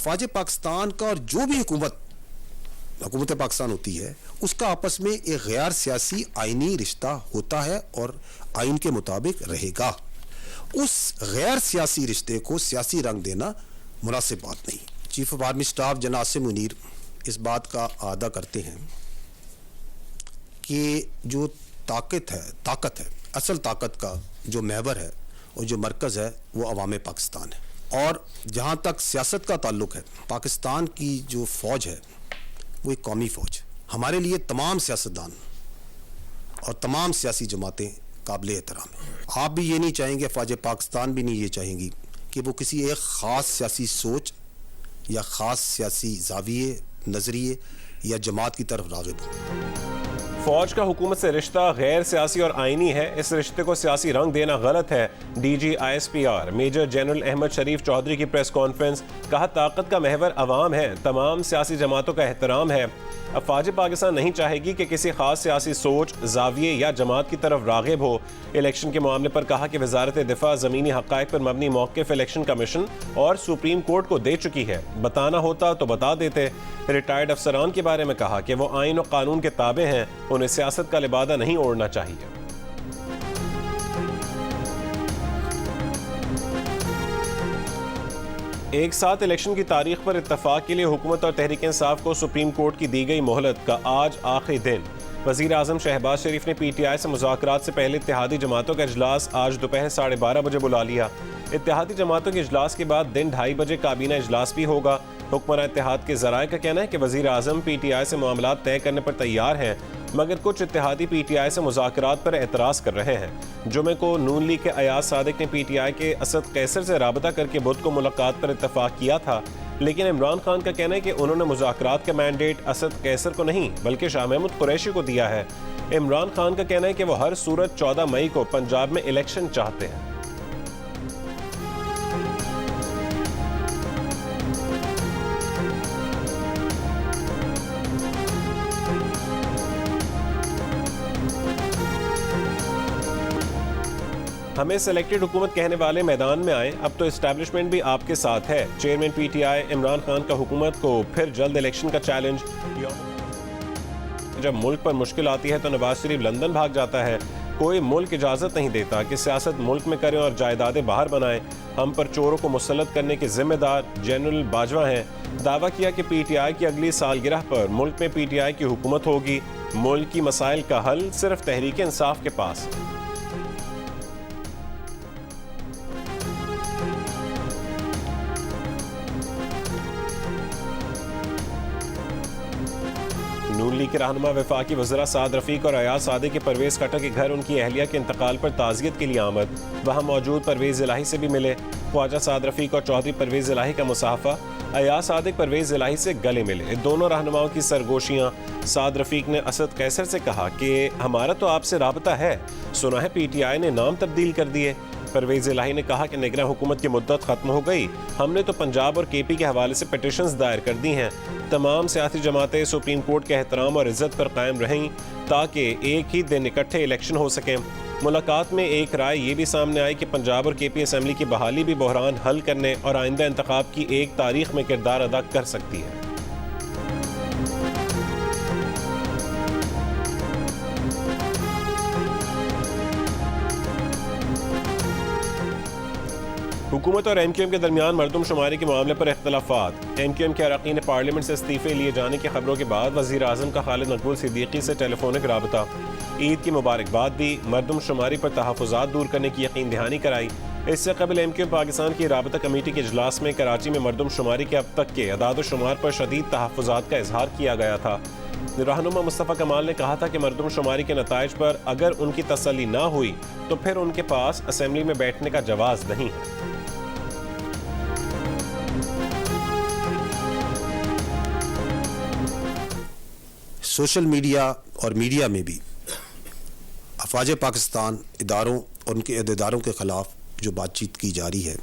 अफवाज पाकिस्तान का और जो भी हुकूमत पाकिस्तान होती है उसका आपस में एक गैर सियासी आइनी रिश्ता होता है और आइन के मुताबिक रहेगा। उस गैर सियासी रिश्ते को सियासी रंग देना मुनासिब बात नहीं। चीफ ऑफ आर्मी स्टाफ जनाब आसिम मुनीर इस बात का अदा करते हैं कि जो ताकत है असल ताकत का जो महवर है और जो मरकज़ है वो अवाम पाकिस्तान है। और जहाँ तक सियासत का ताल्लुक़ है, पाकिस्तान की जो फ़ौज है वो एक कौमी फ़ौज। हमारे लिए तमाम सियासतदान और तमाम सियासी जमातें काबिल एहतराम है। आप भी ये नहीं चाहेंगे, फ़ौज पाकिस्तान भी नहीं ये चाहेंगी कि वो किसी एक ख़ास सियासी सोच या ख़ास सियासी ज़ाविये, नज़रिए या जमात की तरफ राग़िब हो। फौज का हुकूमत से रिश्ता गैर सियासी और आइनी है, इस रिश्ते को सियासी रंग देना गलत है। DG ISPR major general Ahmed Sharif Chaudhry की प्रेस कॉन्फ्रेंस, कहा ताकत का महवर अवाम है, तमाम सियासी जमातों का एहतराम है। अफवाज पाकिस्तान नहीं चाहेगी कि किसी खास सियासी सोच, जाविये या जमात की तरफ राग़िब हो। इलेक्शन के मामले पर कहा कि वजारत दिफा ज़मीनी हक़ाइक़ पर मबनी मौक़िफ़ इलेक्शन कमीशन और सुप्रीम कोर्ट को दे चुकी है, बताना होता तो बता देते। रिटायर्ड अफसरान के बारे में कहा कि वो आइन और कानून के ताबे हैं, उन्हें सियासत का लिबादा नहीं ओढ़ना चाहिए। एक साथ इलेक्शन की तारीख पर इत्तफाक के लिए हुकूमत और तहरीक इंसाफ को सुप्रीम कोर्ट की दी गई मोहलत का आज आखिरी दिन। वज़ीर आज़म शहबाज शरीफ ने PTI से मुज़ाकरात से पहले इत्तेहादी जमातों का इजलास आज दोपहर 12:30 बजे बुला लिया। इत्तेहादी जमातों के इजलास के बाद दिन 2:30 बजे काबीना इजलास भी होगा। हुक्मरान इत्तेहाद के ज़राए का कहना है कि वज़ीर आज़म PTI से मामलात तय करने पर तैयार हैं, मगर कुछ इत्तेहादी PTI से मुज़ाकरात पर एतराज़ कर रहे हैं। जुमे को नून लीग के अयाज सादिक ने PTI के असद कैसर से राबता करके बुध को मुलाकात पर इत्तफाक किया था, लेकिन इमरान खान का कहना है कि उन्होंने मुज़ाकरात का मैंडेट असद कैसर को नहीं बल्कि शाह महमूद कुरैशी को दिया है। इमरान खान का कहना है कि वो हर सूरत 14 मई को पंजाब में इलेक्शन चाहते हैं। हमें सेलेक्टेड हुकूमत कहने वाले मैदान में आए, अब तो इस्टेब्लिशमेंट भी आपके साथ है। चेयरमैन PTI इमरान खान का हुकूमत को फिर जल्द इलेक्शन का चैलेंज। जब मुल्क पर मुश्किल आती है तो नवाज शरीफ लंदन भाग जाता है। कोई मुल्क इजाज़त नहीं देता कि सियासत मुल्क में करें और जायदादें बाहर बनाएं। हम पर चोरों को मुसल्लत करने के जिम्मेदार जनरल बाजवा हैं। दावा किया कि PTI की अगली सालगिरह पर मुल्क में PTI की हुकूमत होगी। मुल्क की मसाइल का हल सिर्फ तहरीक इंसाफ के पास। नून लीग के रहनुमा वफाकी वज़रा साद रफ़ीक और अयाज सादिक के परवेज़ खट्टर के घर उनकी अहलिया के इंतकाल पर ताज़ियत के लिए आमद। वहाँ मौजूद परवेज़ इलाही से भी मिले। ख्वाजा साद रफ़ीक और चौधरी परवेज़ इलाही का मुसाफा। अयाज सादिक परवेज़ इलाही से गले मिले। दोनों रहनुमाओं की सरगोशियाँ। साद रफ़ीक ने असद कैसर से कहा कि हमारा तो आपसे राबता है, सुना है PTI ने नाम तब्दील कर दिए। परवेज़ इलाही ने कहा कि निगरान हुकूमत की मुद्दत ख़त्म हो गई, हमने तो पंजाब और KP के हवाले से पिटिशंस दायर कर दी हैं। तमाम सियासी जमातें सुप्रीम कोर्ट के एहतराम और इज़्ज़त पर कायम रहें ताकि एक ही दिन इकट्ठे इलेक्शन हो सकें। मुलाकात में एक राय ये भी सामने आई कि पंजाब और KP असम्बली की बहाली भी बहरान हल करने और आइंदा इंतखाब की एक तारीख में किरदार अदा कर सकती है। हुकूमत और MQM के दरमियान मरदमशुमारी के मामले पर इख्तलाफात। MQM के अरकान पार्लियामेंट से इस्तीफे लिए जाने की खबरों के बाद वज़ीर आज़म का खालिद मकबूल सिद्दीकी से टेलीफोनिक राबता। ईद की मुबारकबाद दी, मरदमशुमारी पर तहफ़्फ़ुज़ात दूर करने की यकीन दहानी कराई। इससे कबल MQM पाकिस्तान की राबता कमेटी के इजलास में कराची में मरदमशुमारी के अब तक के अदाद-ओ-शुमार पर शदीद तहफ़्फ़ुज़ात का इजहार किया गया था। रहनुमा मुस्तफ़ा कमाल ने कहा था कि मरदमशुमारी के नताइज पर अगर उनकी तसल्ली ना हुई तो फिर उनके पास असेंबली में बैठने का जवाज़ नहीं है। सोशल मीडिया और मीडिया में भी अफवाज पाकिस्तान इदारों और उनके अहदेदारों के ख़िलाफ़ जो बातचीत की जा रही है,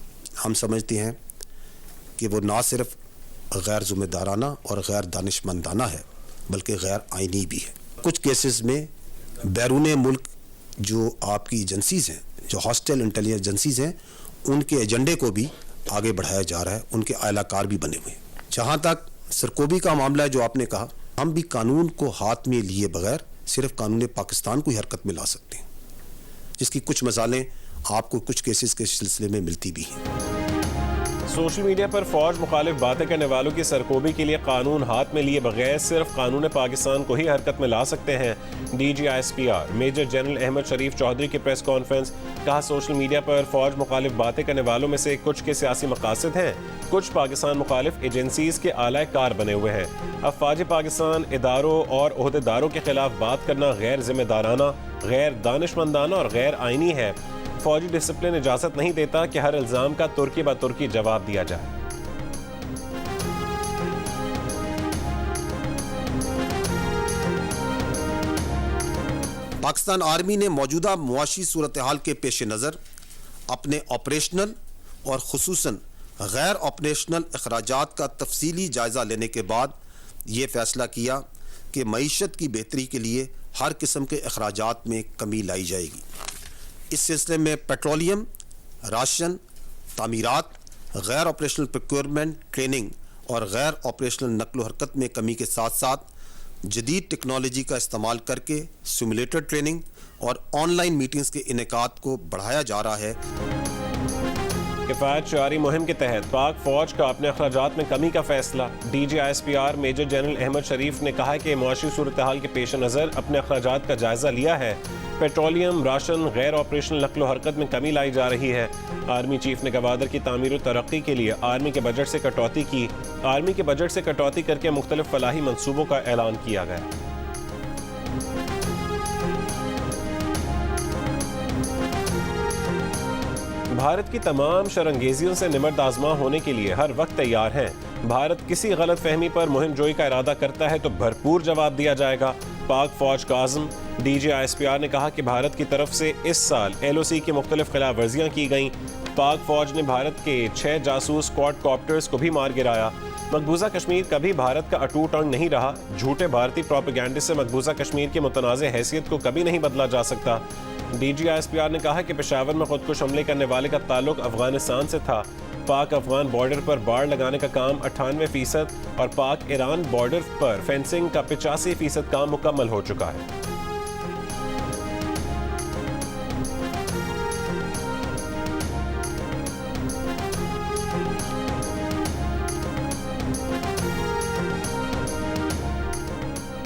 हम समझते हैं कि वो ना सिर्फ गैर ज़िम्मेदाराना और गैर दानिशमंदाना है बल्कि गैर आइनी भी है। कुछ केसेस में बैरून मुल्क जो आपकी एजेंसीज़ हैं, जो हॉस्टाइल इंटेलिजेंस एजेंसीज़ हैं, उनके एजेंडे को भी आगे बढ़ाया जा रहा है, उनके आलाकार भी बने हुए हैं। जहां तक सरकोबी का मामला है जो आपने कहा, हम भी कानून को हाथ में लिए बगैर सिर्फ कानून पाकिस्तान को ही हरकत में ला सकते हैं, जिसकी कुछ मिसालें आपको कुछ केसेस के सिलसिले में मिलती भी हैं। सोशल मीडिया पर फौज मुखालिफ बातें करने वालों की सरकोबी के लिए कानून हाथ में लिए बगैर सिर्फ कानून पाकिस्तान को ही हरकत में ला सकते हैं। DGISPR major general Ahmed Sharif Chaudhry की प्रेस कॉन्फ्रेंस। कहा, सोशल मीडिया पर फौज मुखालिफ बातें करने वालों में से कुछ के सियासी मकासद हैं, कुछ पाकिस्तान मुखालिफ एजेंसीज के आला कार बने हुए हैं। अफवाज पाकिस्तान इदारों और ओहदेदारों के खिलाफ बात करना गैर जिम्मेदाराना, गैर दानिशमंदाना और गैर आईनी है। फौजी डिसिप्लिन इजाजत नहीं देता कि हर इल्जाम का तुर्की ब तुर्की जवाब दिया जाए। पाकिस्तान आर्मी ने मौजूदा मुआशी सूरत हाल के पेश नज़र अपने ऑपरेशनल और खुसूसन गैर ऑपरेशनल अखराजात का तफसीली जायज़ा लेने के बाद ये फैसला किया कि मईशत की बेहतरी के लिए हर किस्म के अखराजात में कमी लाई जाएगी। इस सिलसिले में पेट्रोलियम, राशन, तामीरात, गैर ऑपरेशनल प्रोक्योरमेंट, ट्रेनिंग और गैर ऑपरेशनल नकलो हरकत में कमी के साथ साथ जदीद टेक्नोलॉजी का इस्तेमाल करके सिमुलेटर ट्रेनिंग और ऑनलाइन मीटिंग्स के इनेकात को बढ़ाया जा रहा है। किफ़ायत शुआरी मुहिम के तहत पाक फौज का अपने अखराजात में कमी का फैसला। DGISPR मेजर जनरल अहमद शरीफ ने कहा कि मुआशी सूरत हाल के पेश नज़र अपने अखराजात का जायज़ा लिया है। पेट्रोलियम, राशन, गैर ऑपरेशनल नकलो हरकत में कमी लाई जा रही है। आर्मी चीफ ने गवादर की तामीर और तरक्की के लिए आर्मी के बजट से कटौती की। आर्मी के बजट से कटौती करके मुख्तलिफ फलाही मंसूबों का ऐलान किया गया। भारत की तमाम शरंगेजियों से निमर्द आजमा होने के लिए हर वक्त तैयार हैं। भारत किसी गलत फहमी पर मुहिम जोई का इरादा करता है तो भरपूर जवाब दिया जाएगा। पाक फौज का आज़म। DGISPR ने कहा कि भारत की तरफ से इस साल LOC की मुख्तलिफ खिलाफ वर्जियाँ की गईं। पाक फौज ने भारत के 6 जासूस क्वाड कॉप्टर्स को भी मार गिराया। मकबूजा कश्मीर कभी भारत का अटूट अंग नहीं रहा। झूठे भारतीय प्रोपेगेंडे से मकबूजा कश्मीर की मुतनाज़ हैसियत को कभी नहीं बदला जा सकता। DGISPR ने कहा कि पेशावर में खुदकुश हमले करने वाले का ताल्लुक अफगानिस्तान से था। पाक अफगान बॉर्डर पर बाड़ लगाने का काम 98% और पाक ईरान बॉर्डर पर फेंसिंग का 85% काम मुकम्मल हो चुका है।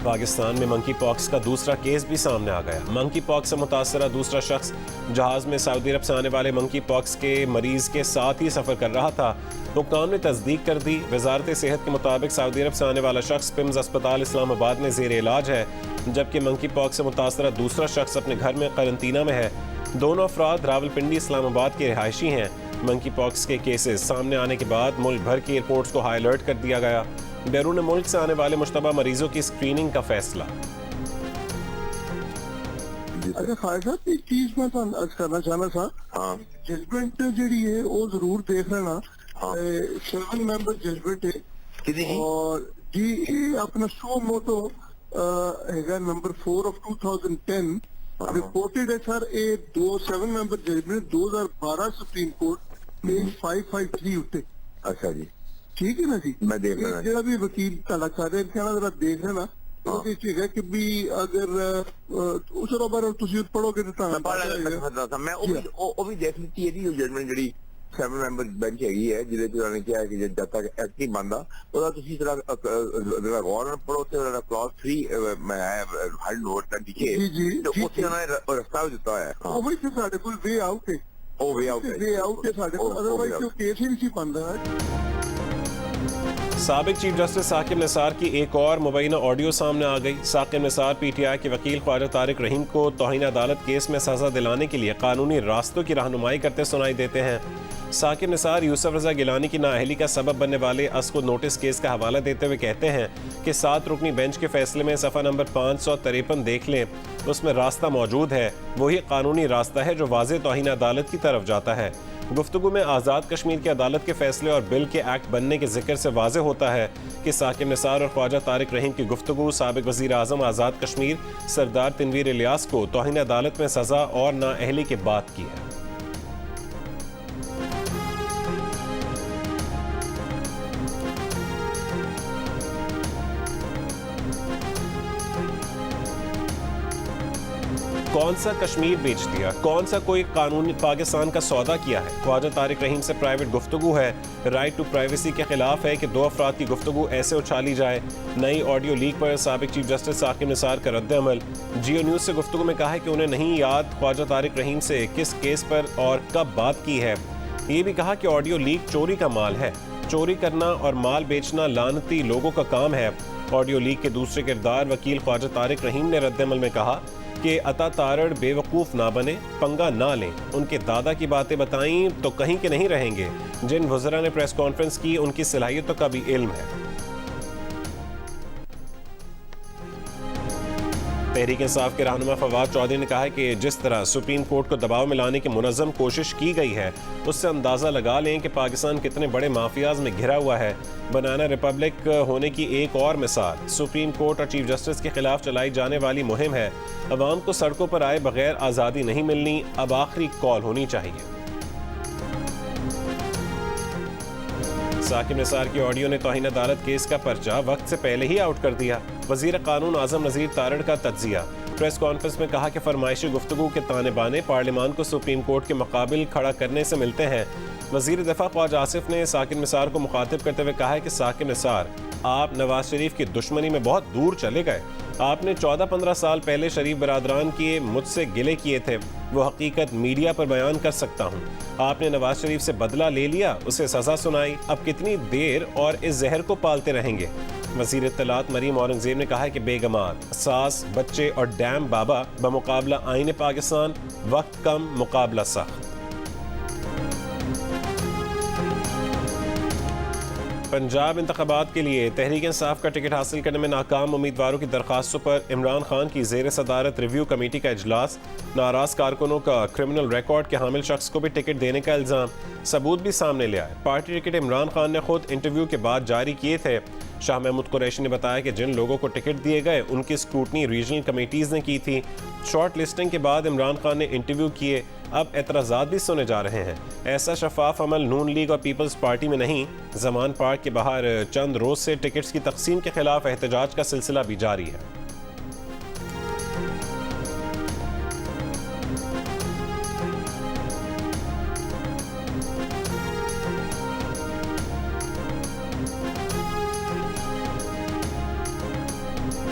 पाकिस्तान में मंकी पॉक्स का दूसरा केस भी सामने आ गया। मंकी पॉक्स से मुतासरा दूसरा शख्स जहाज में सऊदी अरब से आने वाले मंकी पॉक्स के मरीज के साथ ही सफर कर रहा था। हुक्काम ने तस्दीक कर दी। वजारत सेहत के मुताबिक सऊदी अरब से आने वाला शख्स पिम्स अस्पताल इस्लामाबाद में जेर इलाज है, जबकि मंकी पॉक्स से मुतासरा दूसरा शख्स अपने घर में करंतना में है। दोनों अफराद रावलपिंडी इस्लामाबाद के रिहायशी हैं। मंकी पॉक्स के केसेस सामने आने के बाद मुल्क भर की एयरपोर्ट्स को हाई अलर्ट कर दिया गया। बैरून मुल्क से आने वाले मुश्तबा मरीजों की स्क्रीनिंग का फैसला। अच्छा खालिद साहब, एक चीज मैं अर्ज करना चाहना था। हाँ, जजमेंट जी है वो जरूर देख लेना। हाँ, 7 मेंबर जजमेंट है और जी ये अपना सो मोटो है नंबर 4 of 2010 रिपोर्टेड है sir. A 7 member judgment 2012 supreme court page 553 उत्ते। अच्छा जी, ठीक है ना जी। मैं देख लेना जो भी वकील ताला सारे कहना जरा देख लेना। ਉਹਦੇ ਚ ਹੈਗਾ ਕਿ ਵੀ ਅਗਰ ਉਸ ਤੋਂ ਬਾਅਦ ਤੁਸੀਂ ਪੜੋਗੇ ਤਾਂ ਮੈਂ ਉਹ ਵੀ ਦੇਖ ਲਈ ਇਹਦੀ ਜਜਮੈਂਟ ਜਿਹੜੀ 7 ਮੈਂਬਰ ਬੈਂਚ ਹੈਗੀ ਹੈ ਜਿਹਦੇ ਚ ਉਹਨਾਂ ਨੇ ਕਿਹਾ ਕਿ ਜਦ ਤੱਕ ਐਕਟ ਨਹੀਂ ਬਣਦਾ ਉਹਦਾ ਤੁਸੀਂ ਜਿਹੜਾ ਗੌਰ ਨਾਲ ਪੜੋ ਤੇ ਉਹਦਾ ਕਲਾਸ 3 ਮੈਂ ਹਾਈ ਨੋਟ ਦਾ ਦਿਖੇ ਤੇ ਉੱਥੇ ਉਹਨਾਂ ਨੇ ਰਸਤਾ ਵੀ ਦਿੱਤਾ ਹੋਇਆ ਹੈ। ਉਹ ਵੀ ਸਾਡੇ ਕੋਲ ਵੇ ਆਊਟ ਹੈ। ਉਹ ਵੇ ਆਊਟ ਹੈ ਸਾਡੇ ਕੋਲ, ਅਦਰਵਾਈਜ਼ ਕੋਈ ਕੇਸ ਹੀ ਨਹੀਂ ਸੀ ਬਣਦਾ। साबिक चीफ जस्टिस साकिब निसार की एक और मुबैना ऑडियो सामने आ गई। साकिब निसार PTI के वकील ख्वाजा तारिक रहीम को तौहीन अदालत केस में सजा दिलाने के लिए कानूनी रास्तों की रहनुमाई करते सुनाई देते हैं। साकिब निसार यूसुफ रजा गिलानी की नाअहली का सबब बनने वाले अस्कुद नोटिस केस का हवाला देते हुए कहते हैं कि 7 रुकनी बेंच के फैसले में सफ़ा नंबर 553 देख लें, उसमें रास्ता मौजूद है। वही कानूनी रास्ता है जो वाज़ेह तौहीन अदालत की तरफ जाता है। गुफ्तगू में आज़ाद कश्मीर की अदालत के फैसले और बिल के एक्ट बनने के जिक्र से वाज़ेह होता है कि साकिब निसार और ख्वाजा तारिक रहीम की गुफ्तगू साबिक वज़ीर आज़म आज़ाद कश्मीर सरदार तनवीर इलियास को तौहीन अदालत में सज़ा और नाअहली के बाद की है। कौन सा कश्मीर बेच दिया, कौन सा कोई कानून पाकिस्तान का सौदा किया है। ख्वाजा तारिक रहीम से प्राइवेट गुफ्तगू है, राइट टू प्राइवेसी के खिलाफ है कि 2 अफराद की गुफ्तगू ऐसे उछाली जाए। नई ऑडियो लीक पर साबिक चीफ जस्टिस साकिब निसार का रद्द अमल। जियो न्यूज़ से गुफ्तगू में कहा है कि उन्हें नहीं याद ख्वाजा तारिक रहीम से किस केस पर और कब बात की है। ये भी कहा कि ऑडियो लीक चोरी का माल है, चोरी करना और माल बेचना लानती लोगों का काम है। ऑडियो लीक के दूसरे किरदार वकील ख्वाजा तारिक रहीम ने रद्द-ए-अमल में कहा कि अता तारड़ बेवकूफ़ ना बने, पंगा ना लें। उनके दादा की बातें बताई तो कहीं के नहीं रहेंगे। जिन वज़रा ने प्रेस कॉन्फ्रेंस की उनकी सलाहियतों का भी इल्म है। तहरीक इंसाफ के रहनुमा फवाद चौधरी ने कहा है कि जिस तरह सुप्रीम कोर्ट को दबाव में लाने की मुनज़्ज़म कोशिश की गई है, उससे अंदाज़ा लगा लें कि पाकिस्तान कितने बड़े माफियाज में घिरा हुआ है। बनाना रिपब्लिक होने की एक और मिसाल सुप्रीम कोर्ट और चीफ जस्टिस के खिलाफ चलाई जाने वाली मुहिम है। अवाम को सड़कों पर आए बगैर आज़ादी नहीं मिलनी, अब आखिरी कॉल होनी चाहिए। साकिब निसार की ऑडियो ने तौहीन अदालत केस का पर्चा वक्त से पहले ही आउट कर दिया। वजीर कानून आजम नज़ीर तारड़ का तज्जिया। प्रेस कॉन्फ्रेंस में कहा कि फरमाइशी गुफ्तगू के ताने बाने पार्लियामान को सुप्रीम कोर्ट के मुकाबिल खड़ा करने से मिलते हैं। वजीर दिफा ख्वाजा आसिफ ने साकिब निसार को मुखातिब करते हुए कहा है कि साकिब निसार, आप नवाज शरीफ की दुश्मनी में बहुत दूर चले गए। आपने 14-15 साल पहले शरीफ बरादरान के मुझसे गिले किए थे, वो हकीकत मीडिया पर बयान कर सकता हूँ। आपने नवाज शरीफ से बदला ले लिया, उसे सजा सुनाई, अब कितनी देर और इस जहर को पालते रहेंगे। वज़ीर इत्तलात मरीम औरंगज़ेब ने कहा है कि बेगमात, सास, बच्चे और डैम बाबा बमुकाबला आईने पाकिस्तान, वक्त कम, मुकाबला सख्त। पंजाब इंतखाबात के लिए तहरीक इंसाफ का टिकट हासिल करने में नाकाम उम्मीदवारों की दरखास्तों पर इमरान खान की ज़ेर सदारत रिव्यू कमेटी का इजलास। नाराज कारकुनों का क्रिमिनल रिकॉर्ड के हामिल शख्स को भी टिकट देने का इल्ज़ाम, सबूत भी सामने ले आए। पार्टी टिकट इमरान खान ने खुद इंटरव्यू के बाद जारी किए थे। शाह महमूद कुरैशी ने बताया कि जिन लोगों को टिकट दिए गए उनकी स्क्रूटनी रीजनल कमेटीज़ ने की थी। शॉर्ट लिस्टिंग के बाद इमरान खान ने इंटरव्यू किए, अब एतराज़ात भी सुने जा रहे हैं। ऐसा शफाफ अमल नून लीग और पीपल्स पार्टी में नहीं। जमान पार्क के बाहर चंद रोज से टिकट्स की तकसीम के खिलाफ एहतजाज का सिलसिला भी जारी है।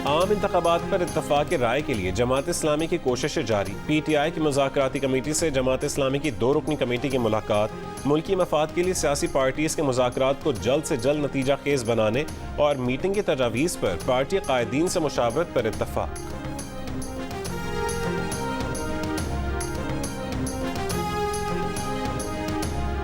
आम इंतखाबात पर इत्तफाक राय के लिए जमात इस्लामी की कोशिशें जारी। PTI की मुज़ाकराती कमेटी से जमात इस्लामी की 2 रुकनी कमेटी की मुलाकात। मुल्की मफाद के लिए सियासी पार्टीज के मुज़ाकरात को जल्द से जल्द नतीजा खेज बनाने और मीटिंग की तजावीज़ पर पार्टी कायदीन से मुशावरत पर इत्तफाक।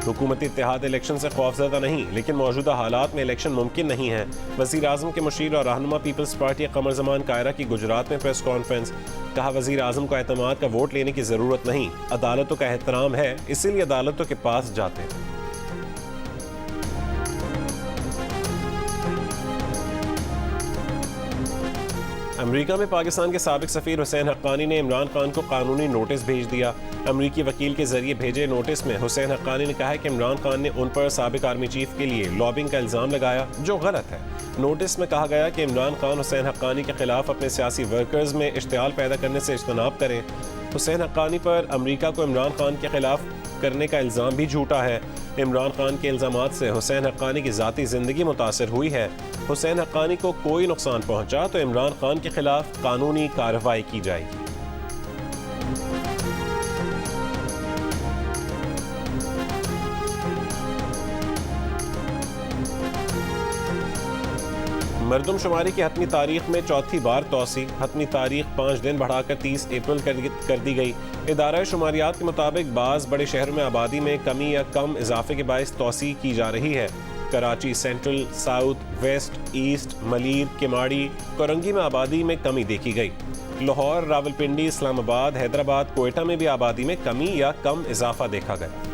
हुकूमती इत्तेहाद इलेक्शन से खौफजदा नहीं, लेकिन मौजूदा हालात में इलेक्शन मुमकिन नहीं है। वज़ीर आज़म के मुशीर और रहनुमा पीपल्स पार्टी कमर ज़मान कायरा की गुजरात में प्रेस कॉन्फ्रेंस। कहा, वज़ीर आज़म को एतमाद का वोट लेने की ज़रूरत नहीं, अदालतों का एहतराम है, इसीलिए अदालतों के पास जाते हैं। अमेरिका में पाकिस्तान के साबिक सफ़ीर हुसैन हक्कानी ने इमरान खान को कानूनी नोटिस भेज दिया। अमेरिकी वकील के जरिए भेजे नोटिस में हुसैन हक्कानी ने कहा है कि इमरान खान ने उन पर साबिक आर्मी चीफ के लिए लॉबिंग का इल्ज़ाम लगाया, जो गलत है। नोटिस में कहा गया कि इमरान खान हुसैन हक्कानी के खिलाफ अपने सियासी वर्कर्स में इश्तियाल पैदा करने से इज्तनाब करें। हुसैन हक्कानी पर अमेरिका को इमरान खान के खिलाफ करने का इल्ज़ाम भी झूठा है। इमरान खान के इल्ज़ामात से हुसैन हक्कानी की ज़ाती ज़िंदगी मुतासर हुई है। हुसैन हक्कानी को कोई नुकसान पहुंचा तो इमरान खान के खिलाफ कानूनी कार्रवाई की जाएगी। मरदमशुमारी की हतमी तारीख में चौथी बार तोसी। हतमी तारीख 5 दिन बढ़ाकर 30 अप्रैल कर दी गई। इदारा शुमारियात के मुताबिक बाज़ बड़े शहरों में आबादी में कमी या कम इजाफे के बायस तोसी की जा रही है। Karachi, central, south, west, east, Malir, Keamari, Korangi में आबादी में कमी देखी गई। लाहौर, रावलपिंडी, इस्लामाबाद, हैदराबाद, कोयटा में भी आबादी में कमी या कम इजाफा देखा गया।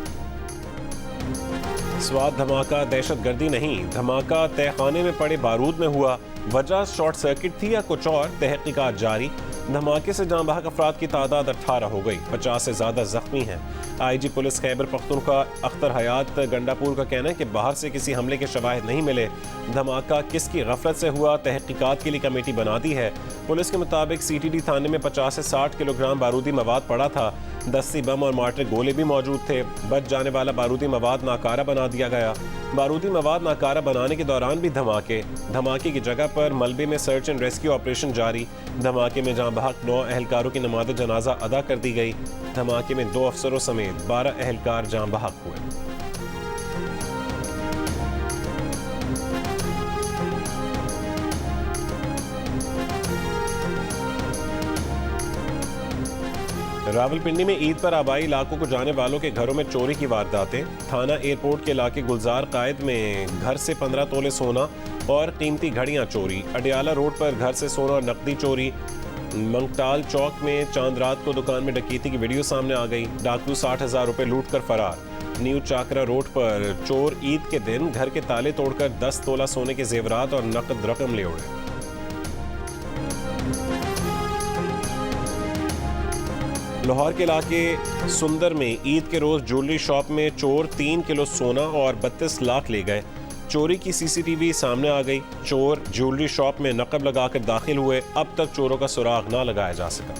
स्वाद धमाका दहशतगर्दी नहीं, धमाका तहखाने में पड़े बारूद में हुआ। वजह शॉर्ट सर्किट थी या कुछ और, तहकीकात जारी। धमाके से जाँ बहक अफराद की तादाद 18 हो गई, 50 से ज़्यादा जख्मी हैं। IG पुलिस खैबर पख्तूनख्वा अख्तर हयात गंडापुर का कहना है कि बाहर से किसी हमले के शवाहिद नहीं मिले। धमाका किसकी गफलत से हुआ, तहकीकात के लिए कमेटी बना दी है। पुलिस के मुताबिक CTD थाने में 50 से 60 किलोग्राम बारूदी मवाद पड़ा था। दस्ती बम और मार्टर गोले भी मौजूद थे। बच जाने वाला बारूदी मवाद नाकारा बना दिया गया। बारूदी मवाद नाकारा बनाने के दौरान भी धमाके की जगह पर मलबे में सर्च एंड रेस्क्यू ऑपरेशन जारी। धमाके में जाँ बहक 9 अहलकारों की नमाज़ जनाजा अदा कर दी गई। धमाके में 2 अफसरों समेत 12 अहलकार जाँ बहक हुए। रावलपिंडी में ईद पर आबाई इलाकों को जाने वालों के घरों में चोरी की वारदातें। थाना एयरपोर्ट के इलाके गुलजार कायद में घर से 15 तोले सोना और कीमती घड़ियां चोरी। अडियाला रोड पर घर से सोना और नकदी चोरी। मंगटाल चौक में चांद रात को दुकान में डकैती की वीडियो सामने आ गई। डाकू 60,000 रुपए लूट कर फरार। न्यू चाकरा रोड पर चोर ईद के दिन घर के ताले तोड़कर 10 तोला सोने के जेवरात और नकद रकम ले उड़े। लाहौर के इलाके सुंदर में ईद के रोज ज्वेलरी शॉप में चोर 3 किलो सोना और 32 लाख ले गए। चोरी की CCTV सामने आ गई। चोर ज्वेलरी शॉप में नकब लगाकर दाखिल हुए। अब तक चोरों का सुराग ना लगाया जा सका।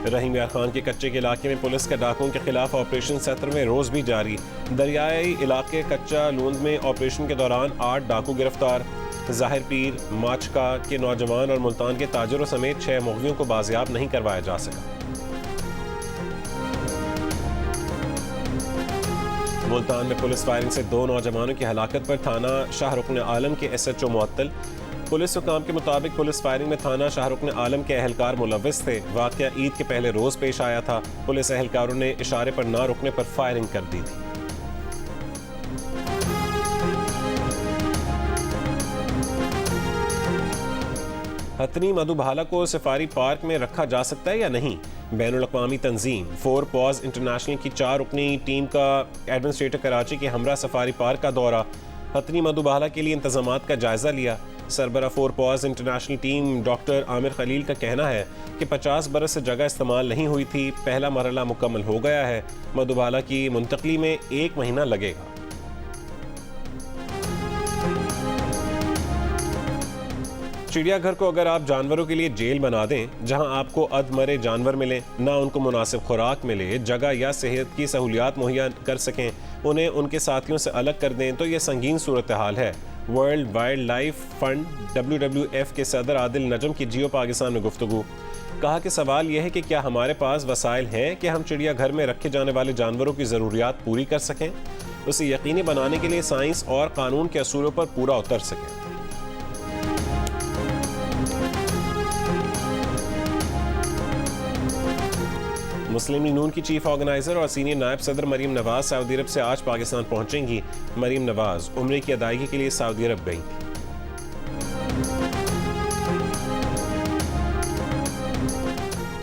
रहीम यार खान के कच्चे के इलाके में पुलिस का डाकुओं के खिलाफ ऑपरेशन 17वें रोज भी जारी। दरियाई इलाके कच्चा लूंद में ऑपरेशन के दौरान 8 डाकू गिरफ्तार। जाहिर पीर, माचका के नौजवान और मुल्तान के ताजरों समेत 6 मुग़वियों को बाजियाब नहीं करवाया जा सका। मुल्तान में पुलिस फायरिंग से 2 नौजवानों की हलाकत पर थाना शाहरुख आलम के SHO मुअत्तल। पुलिस हुकाम के मुताबिक पुलिस फायरिंग में थाना शाहरुख आलम के अहलकार मुलव्विस थे। वाक़या ईद के पहले रोज पेश आया था। पुलिस अहलकारों ने इशारे पर ना रुकने पर फायरिंग कर दी थी। हथनी मधुबाला को सफारी पार्क में रखा जा सकता है या नहीं? बैनुल-अक़वामी तंजीम 4 पॉज इंटरनेशनल की 4 रुकनी टीम का एडमिनिस्ट्रेटर कराची के हमरा सफारी पार्क का दौरा। हथनी मधुबाला के लिए इंतजामात का जायजा लिया। सरबरा 4 Paws International team doctor Aamir Khalil का कहना है कि 50 बरस से जगह इस्तेमाल नहीं हुई थी। पहला मरहला मुकम्मल हो गया है। मधुबाला की मुंतकली में 1 महीना लगेगा। चिड़ियाघर को अगर आप जानवरों के लिए जेल बना दें, जहां आपको अधमरे जानवर मिले, ना उनको मुनासिब खुराक मिले, जगह या सेहत की सहूलियात मुहैया कर सकें, उन्हें उनके साथियों से अलग कर दें, तो ये संगीन सूरत हाल है। World wild life fund WWF के सदर आदिल नजम की जियो पाकिस्तान में गुफ्तगू। कहा कि सवाल यह है कि क्या हमारे पास वसाइल हैं कि हम चिड़ियाघर में रखे जाने वाले जानवरों की ज़रूरियात पूरी कर सकें, उसे यकीनी बनाने के लिए साइंस और कानून के असूलों पर पूरा उतर सकें। मुस्लिम लीग नून की चीफ ऑर्गेनाइजर और सीनियर नायब सदर मरीम नवाज सऊदी अरब से आज पाकिस्तान पहुंचेंगी। मरीम नवाज उम्रे की अदायगी के लिए सऊदी अरब गई थी।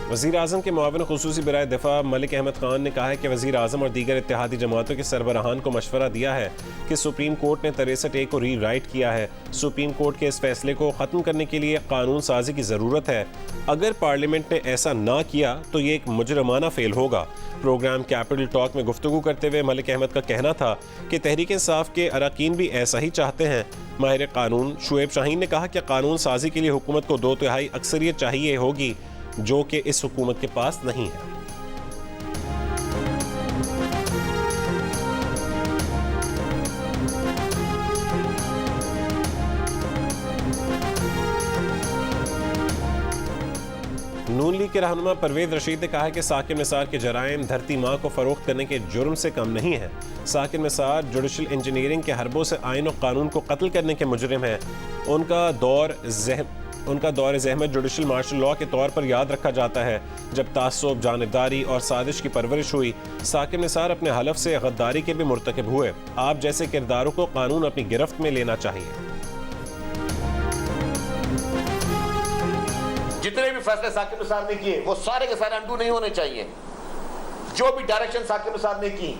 वज़ीर आज़म के मुआविन खुसूसी बराए दिफा मलिक अहमद खान ने कहा है कि वज़ीर आज़म और दीगर इत्तेहादी जमातों के सरबराहान को मशवरा दिया है कि सुप्रीम कोर्ट ने 63A को री राइट किया है। सुप्रीम कोर्ट के इस फैसले को ख़त्म करने के लिए कानून साजी की ज़रूरत है। अगर पार्लियामेंट ने ऐसा ना किया तो ये एक मुजरमाना फेल होगा। प्रोग्राम कैपिटल टॉक में गुफ्तगू करते हुए मलिक अहमद का कहना था कि तहरीक इंसाफ के अरकान भी ऐसा ही चाहते हैं। माहिर कानून शुएब शाहीन ने कहा कि कानून साजी के लिए हुकूमत को 2/3 अक्सरियत चाहिए होगी, जो कि इस हुकूमत के पास नहीं है। नून लीग के रहनुमा परवेज रशीद ने कहा है कि साकिब निसार के जराइम धरती माँ को फरोख्त करने के जुर्म से कम नहीं है। साकिब निसार जुडिशल इंजीनियरिंग के हरबों से आइन और कानून को कत्ल करने के मुजरिम हैं। उनका दौर ज़हमत जुडिशल मार्शल लॉ के तौर पर याद रखा जाता है। जब तासुब, जानिबदारी और साजिश की परवरिश हुई, साकिब निसार अपने हलफ से गद्दारी के भी मुर्तकिब हुए। आप जैसे किरदारों को कानून अपनी गिरफ्त में लेना चाहिए। जितने भी फैसले साकिब निसार ने किए वो सारे के सारे अंडू नहीं होने चाहिए। जो भी डायरेक्शन साकिब निसार ने की,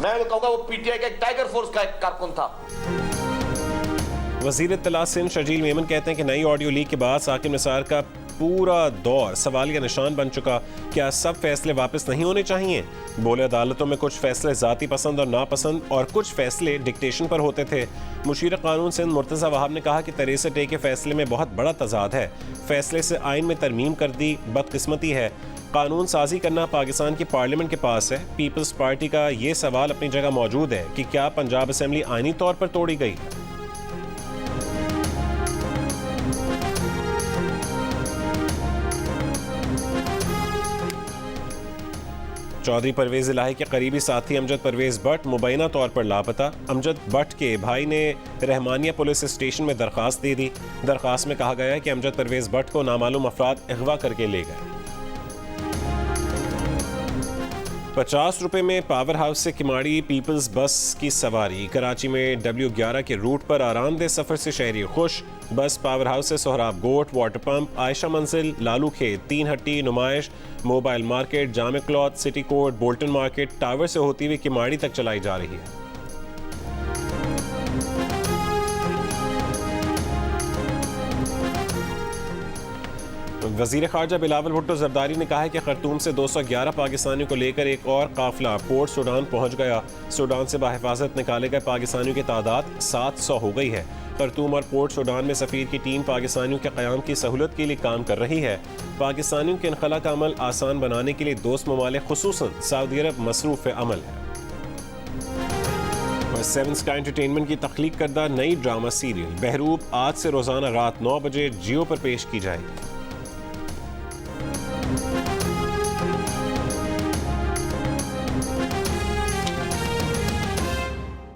मैं तो कहूंगा वो पीटीआई का एक टाइगर फोर्स का एक कारकुन था। वज़ीर इत्तला सिंध शर्जील मेमन कहते हैं कि नई ऑडियो लीक के बाद साकिब निसार का पूरा दौर सवालिया निशान बन चुका। क्या सब फैसले वापस नहीं होने चाहिए? बोले अदालतों में कुछ फैसले जाती पसंद और नापसंद और कुछ फैसले डिक्टेशन पर होते थे। मुशीर कानून सिंध मुर्तज़ा वहाब ने कहा कि 63A के फैसले में बहुत बड़ा तजाद है। फैसले से आइन में तरमीम कर दी बदकिस्मती है। कानून साजी करना पाकिस्तान की पार्लियामेंट के पास है। पीपल्स पार्टी का ये सवाल अपनी जगह मौजूद है कि क्या पंजाब असेंबली आइनी तौर पर तोड़ी गई है? चौधरी परवेज इलाही के करीबी साथी अमजद परवेज भट्ट मुबैना तौर पर लापता। अमजद भट्ट के भाई ने रहमानिया पुलिस स्टेशन में दरखास्त दे दी। दरखास्त में कहा गया है कि अमजद परवेज भट्ट को नामालूम अफराद अगवा करके ले गए। 50 रुपए में पावर हाउस से किमाड़ी पीपल्स बस की सवारी। कराची में W11 के रूट पर आरामदेह सफर से शहरी खुश। बस पावर हाउस से सोहराब गोट, वाटर पंप, आयशा मंजिल, लालू खेत, 3 हट्टी, नुमाइश, मोबाइल मार्केट, जामे cloth, city court, Bolton market, tower से होती हुई किमाड़ी तक चलाई जा रही है। वज़ीर ख़ारजा बिलावल भुट्टो ज़रदारी ने कहा है कि खर्तूम से 211 पाकिस्तानियों को लेकर एक और काफिला पोर्ट सूडान पहुंच गया। सूडान से बाहिफाजत निकाले गए पाकिस्तानियों की तादाद 700 हो गई है। खर्तूम और पोर्ट सूडान में सफ़ीर की टीम पाकिस्तानियों के क़याम की सहूलत के लिए काम कर रही है। पाकिस्तानियों के इनखला का अमल आसान बनाने के लिए दोस्त ममालिक खुसूसन सऊदी अरब मसरूफ़ अमल है। और 7 स्काई एंटरटेनमेंट की तख्लीक करदा नई ड्रामा सीरियल बहरूप आज से रोज़ाना रात 9 बजे जियो पर पेश की जाएगी।